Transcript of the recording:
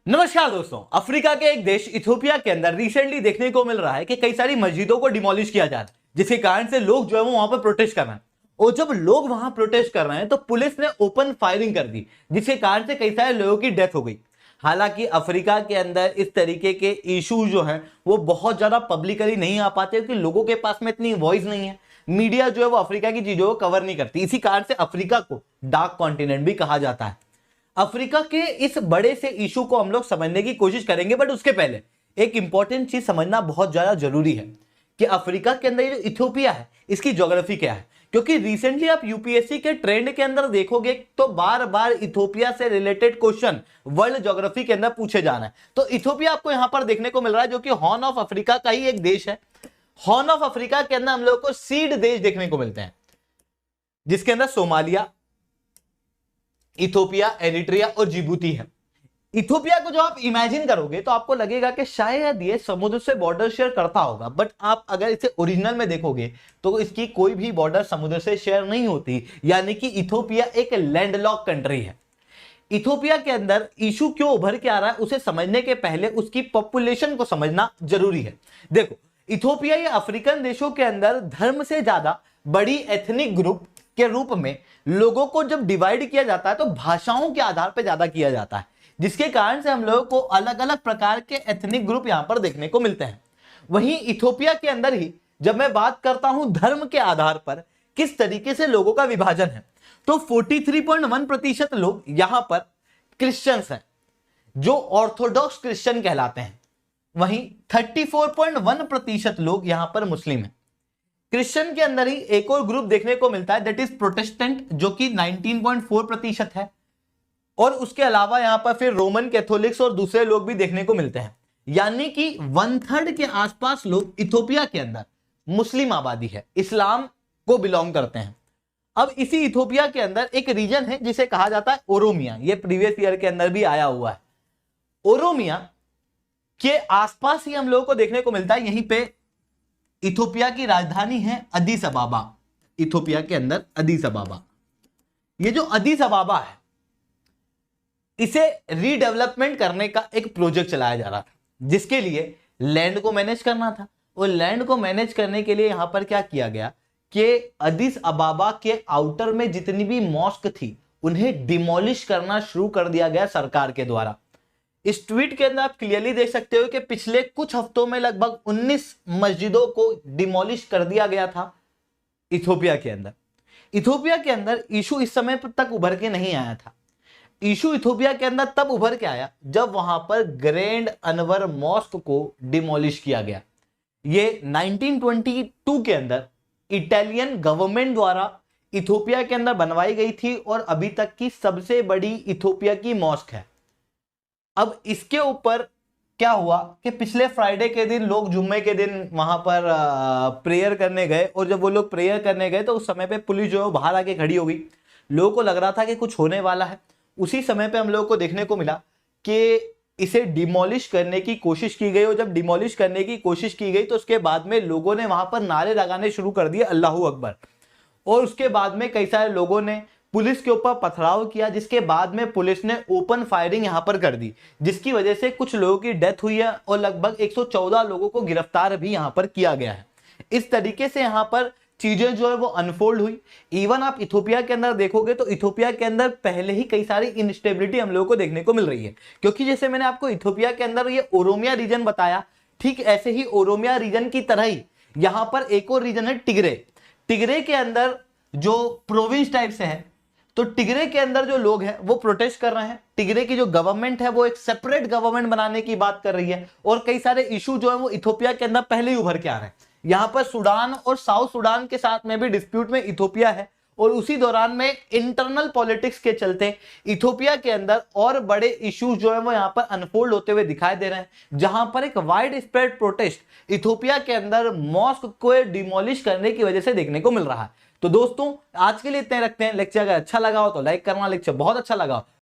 नमस्कार दोस्तों, अफ्रीका के एक देश इथियोपिया के अंदर रिसेंटली देखने को मिल रहा है कि कई सारी मस्जिदों को डिमोलिश किया जा रहा है, जिसके कारण से लोग जो है वो वहां पर प्रोटेस्ट कर रहे हैं। और जब लोग वहां प्रोटेस्ट कर रहे हैं तो पुलिस ने ओपन फायरिंग कर दी, जिसके कारण से कई सारे लोगों की डेथ हो गई। हालांकि अफ्रीका के अंदर इस तरीके के इशू जो है वो बहुत ज्यादा पब्लिकली नहीं आ पाते, क्योंकि लोगों के पास में इतनी वॉइस नहीं है। मीडिया जो है वो अफ्रीका की चीजों को कवर नहीं करती, इसी कारण से अफ्रीका को डार्क कॉन्टिनेंट भी कहा जाता है। अफ्रीका के इस बड़े से इशू को हम लोग समझने की कोशिश करेंगे, बट उसके पहले एक इंपॉर्टेंट चीज समझना बहुत ज्यादा जरूरी है कि अफ्रीका के अंदर ये जो इथियोपिया है इसकी ज्योग्राफी क्या है। क्योंकि रिसेंटली आप यूपीएससी के ट्रेंड के अंदर देखोगे तो बार बार इथियोपिया से रिलेटेड क्वेश्चन वर्ल्ड ज्योग्राफी के अंदर पूछे जा रहे हैं। तो इथियोपिया आपको यहां पर देखने को मिल रहा है, जो कि हॉर्न ऑफ अफ्रीका का ही एक देश है। हॉर्न ऑफ अफ्रीका के अंदर हम लोग को सीड देश देखने को मिलते हैं, जिसके अंदर सोमालिया, इथियोपिया, एरिट्रिया और जिबूती है। इथियोपिया को जो आप इमेजिन करोगे तो आपको लगेगा कि शायद ये समुद्र से बॉर्डर शेयर करता होगा, बट आप अगर इसे ओरिजिनल में देखोगे तो इसकी कोई भी बॉर्डर समुद्र से शेयर नहीं होती। यानी कि इथियोपिया एक लैंडलॉक कंट्री है। इथियोपिया के अंदर इशू क्यों उभर के आ रहा है उसे समझने के पहले उसकी पॉपुलेशन को समझना जरूरी है। देखो, इथियोपिया ये अफ्रीकन देशों के अंदर धर्म से ज्यादा बड़ी एथनिक ग्रुप के रूप में लोगों को जब डिवाइड किया जाता है तो भाषाओं के आधार पर ज्यादा किया जाता है, जिसके कारण से हम लोगों को अलग अलग प्रकार के एथनिक ग्रुप यहां पर देखने को मिलते हैं। वहीं इथियोपिया के अंदर ही जब मैं बात करता हूं धर्म के आधार पर किस तरीके से लोगों का विभाजन है, तो 43.1% लोग यहां पर क्रिश्चियंस हैं, जो ऑर्थोडॉक्स क्रिश्चियन कहलाते हैं। वहीं 34.1% लोग यहां पर मुस्लिम हैं। क्रिश्चियन के अंदर ही एक और ग्रुप देखने को मिलता है, दैट इज प्रोटेस्टेंट, जो कि 19.4% है। और उसके अलावा यहां पर फिर रोमन कैथोलिक्स और दूसरे लोग भी देखने को मिलते हैं। यानी कि 1/3 के आसपास लोग इथियोपिया के अंदर मुस्लिम आबादी है, इस्लाम को बिलोंग करते हैं। अब इसी इथियोपिया के अंदर एक रीजन है जिसे कहा जाता है ओरोमिया। ये प्रीवियस ईयर के अंदर भी आया हुआ है। ओरोमिया के आसपास ही हम लोगों को देखने को मिलता है। यहीं पे इथियोपिया की राजधानी है अदीस अबाबा। इथियोपिया के अंदर अदीस अबाबा, ये जो अदीस अबाबा है इसे रीडेवलपमेंट करने का एक प्रोजेक्ट चलाया जा रहा था, जिसके लिए लैंड को मैनेज करना था। और लैंड को मैनेज करने के लिए यहां पर क्या किया गया कि अदीस अबाबा के आउटर में जितनी भी मॉस्क थी उन्हें डिमोलिश करना शुरू कर दिया गया सरकार के द्वारा। इस ट्वीट के अंदर आप क्लियरली देख सकते हो कि पिछले कुछ हफ्तों में लगभग 19 मस्जिदों को डिमोलिश कर दिया गया था इथियोपिया के अंदर। इथियोपिया के अंदर इशू इस समय तक उभर के नहीं आया था। इशू इथियोपिया के अंदर तब उभर के आया जब वहां पर ग्रैंड अनवर मॉस्क को डिमोलिश किया गया। ये 1922 के अंदर इटालियन गवर्नमेंट द्वारा इथियोपिया के अंदर बनवाई गई थी और अभी तक की सबसे बड़ी इथियोपिया की मॉस्क है। अब इसके ऊपर क्या हुआ कि पिछले फ्राइडे के दिन लोग जुम्मे के दिन वहां पर प्रेयर करने गए, और जब वो लोग प्रेयर करने गए तो उस समय पे पुलिस जो है बाहर आके खड़ी हो गई। लोगों को लग रहा था कि कुछ होने वाला है। उसी समय पे हम लोगों को देखने को मिला कि इसे डिमोलिश करने की कोशिश की गई, और जब डिमोलिश करने की कोशिश की गई तो उसके बाद में लोगों ने वहां पर नारे लगाने शुरू कर दिए, अल्लाहू अकबर। और उसके बाद में कई सारे लोगों ने पुलिस के ऊपर पथराव किया, जिसके बाद में पुलिस ने ओपन फायरिंग यहां पर कर दी, जिसकी वजह से कुछ लोगों की डेथ हुई है और लगभग 114 लोगों को गिरफ्तार भी यहां पर किया गया है। इस तरीके से यहां पर चीजें जो है वो अनफोल्ड हुई। इवन आप इथियोपिया के अंदर देखोगे तो इथियोपिया के अंदर पहले ही कई सारी इनस्टेबिलिटी हम लोगों को देखने को मिल रही है, क्योंकि जैसे मैंने आपको इथियोपिया के अंदर ये ओरोमिया रीजन बताया, ठीक ऐसे ही ओरोमिया रीजन की तरह ही यहां पर एक और रीजन है टिग्रे। टिग्रे के अंदर जो प्रोविंस टाइप से है, तो टिग्रे के अंदर जो लोग हैं वो प्रोटेस्ट कर रहे हैं। टिग्रे की जो गवर्नमेंट है वो एक सेपरेट गवर्नमेंट बनाने की बात कर रही है, और कई सारे इशू जो है वो इथियोपिया के अंदर पहले ही उभर के आ रहे हैं। यहां पर सूडान और साउथ सूडान के साथ में भी डिस्प्यूट में इथियोपिया है, और उसी दौरान में इंटरनल पॉलिटिक्स के चलते इथियोपिया के अंदर और बड़े इश्यूज जो है वो यहां पर अनफोल्ड होते हुए दिखाई दे रहे हैं, जहां पर एक वाइड स्प्रेड प्रोटेस्ट इथियोपिया के अंदर मॉस्क को डिमोलिश करने की वजह से देखने को मिल रहा है। तो दोस्तों, आज के लिए इतने रखते हैं। लेक्चर अगर अच्छा लगा हो तो लाइक करना, लेक्चर बहुत अच्छा लगा हो